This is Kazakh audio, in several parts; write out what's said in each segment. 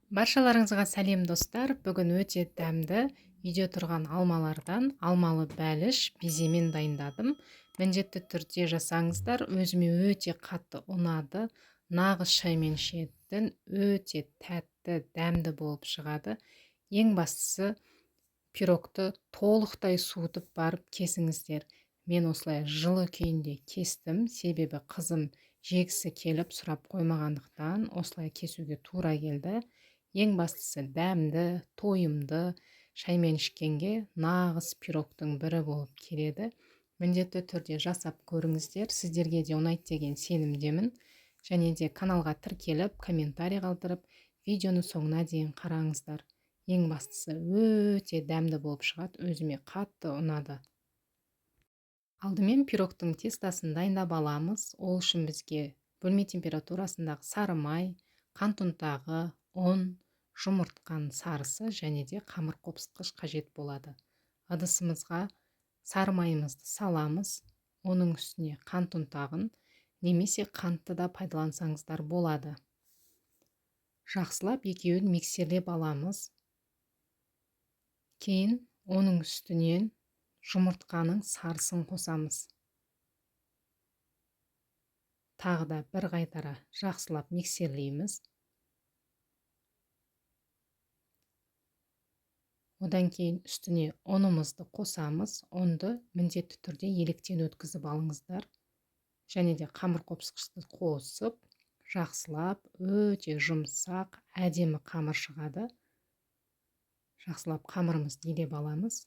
Баршаларыңызға сәлем достар. Бүгін өте дәмді үйде тұрған алмалардан алмалы бәліш беземен дайындадым. Міндетті түрде жасаңыздар. Өзіме өте қатты ұнады. Нағыз шаймен ішетін өте тәтті, дәмді болып шығады. Ең бастысы пирогты толықтай суытып барып кесіңіздер. Мен осылай жылы күйінде кестім, себебі қызым жегісі келіп сұрап қоймағандықтан осылай кесуге тура келді. Ең бастысы дәмді, тойымды, шаймен ішкенге нағыз пирогтың бірі болып келеді. Міндетті түрде жасап көріңіздер. Сіздерге де ұнайды деген сенімдемін. Және де каналға тіркеліп, комментарий қалдырып, видеоны соңына дейін қараңыздар. Ең бастысы өте дәмді болып шығады, өзіме қатты ұнады. Алдымен пирогтың тестасын дайындап аламыз. Ол үшін бізге бөлме температурасындағы сары май, қант ұнтағы, ұн, жұмыртқаның сарысы және де қамыр қопсытқыш қажет болады. Ыдысымызға сары майымызды саламыз. Оның үстіне қант ұнтағын немесе қантты да пайдалансаңыздар болады. Жақсылап екеуін миксерлеп аламыз. Кейін оның үстінен жұмыртқаның сарысын қосамыз. Тағы да бір қайтара жақсылап миксерлейміз. Одан кейін үстіне ұнымызды қосамыз. Ұнды міндетті түрде електен өткізіп алыңыздар. Және де қамыр қопсытқышты қосып, жақсылап өте жұмсақ, әдемі қамыр шығады. Жақсылап қамырымызды илеп аламыз.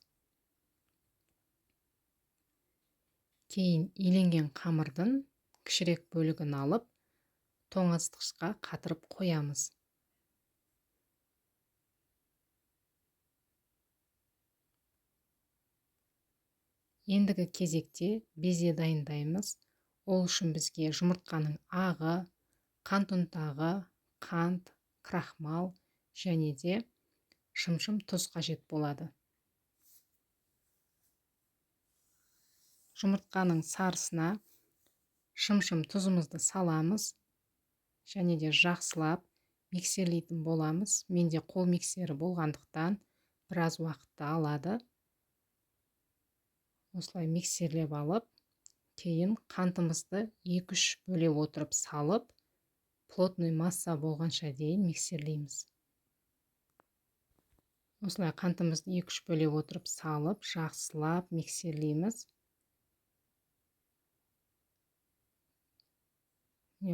Кейін иленген қамырдың кішірек бөлігін алып, тоңазытқышқа қатырып қоямыз. Ендігі кезекте безе дайындаймыз. Ол үшін бізге жұмыртқаның ағы, қант ұнтағы, қант, крахмал және де шымшым тұз қажет болады. Жұмыртқаның сарысына шымшым тұзымызды саламыз және де жақсылап миксерлейтін боламыз. Менде қол миксері болғандықтан біраз уақытты алады. Осылай миксерлеп алып, кейін қантымызды 2-3 бөле отырып салып, плотный масса болғанша дейін миксерлейміз. Осылай қантымызды 2-3 бөле отырып салып, жақсылап миксерлейміз.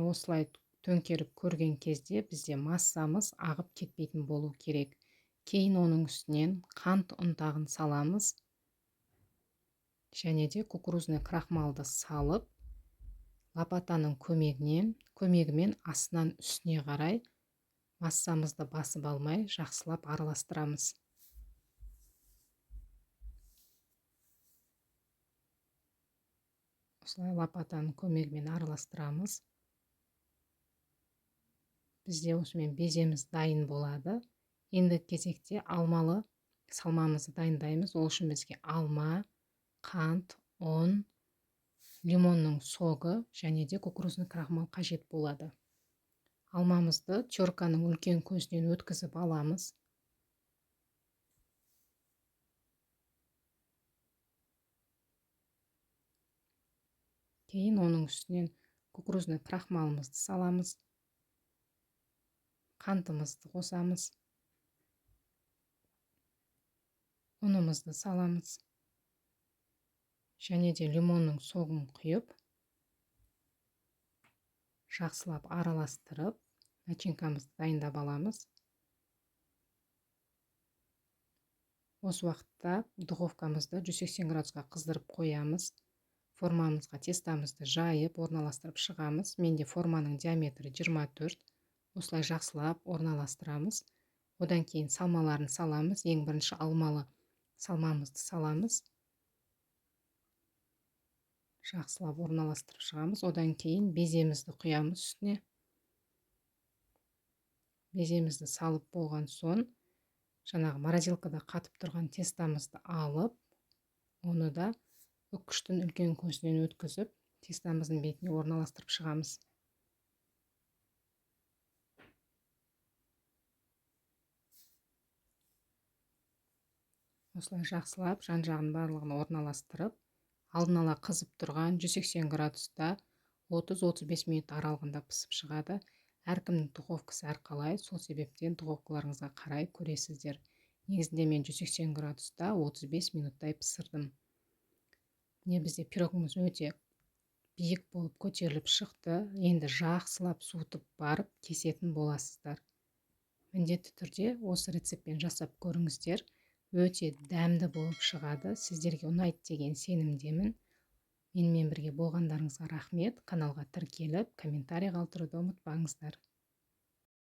Осылай төңкеріп көрген кезде бізде массамыз ағып кетпейтін болу керек. Кейін оның үстінен қант ұнтағын саламыз. Және де кукурузный крахмалды салып, лопатаның көмегімен астынан үстіне қарай массамызды басып алмай жақсылап араластырамыз. Осылай лопатаның көмегімен араластырамыз. Бізде осымен беземіз дайын болады. Енді кезекте алмалы салмамызды дайындаймыз. Ол үшін бізге алма, қант, ұн, лимонның соғы және де кукурузный крахмал қажет болады. Алмамызды терканың үлкен көзінен өткізіп аламыз. Кейін оның үстінен кукурузный крахмалымызды саламыз. Қантымызды қосамыз. Ұнымызды саламыз. Және де лимонның соғын құйып, жақсылап араластырып, начинкамызды дайындап аламыз. Осы уақытта духовкамызды 180 градусқа қыздырып қоямыз. Формамызға тестамызды жайып, орналастырып шығамыз. Менде форманың диаметрі 24. Осылай жақсылап орналастырамыз. Одан кейін салмаларын саламыз. Ең бірінші алмалы салмамызды саламыз. Жақсылап орналастырып шығамыз. Одан кейін беземізді құямыз үстіне. Беземізді салып болған соң, жаңағы морозилкада қатып тұрған тестамызды алып, оны да үккіштің үлкен көзінен өткізіп, тестамыздың бетіне орналастырып шығамыз. осылай жақсылап жан-жағын барлығын орналастырып, алдын ала қызып тұрған 180 градуста 30-35 минут аралығында пісіп шығады. Әркімнің духовкасы әрқалай, сол себептен духовкаларыңызға қарай көресіздер. Негізінде мен 180 градуста 35 минуттай пісірдім. Міне бізде пирогымыз өте биік болып көтеріліп шықты. Енді жақсылап суытып барып кесетін боласыздар. Міндетті түрде осы рецептпен жасап көріңіздер. Өте дәмді болып шығады. Сіздерге ұнайды деген сенімдемін. Менімен бірге болғандарыңызға рахмет. Каналға тіркеліп, комментарий қалдыруды ұмытпаңыздар.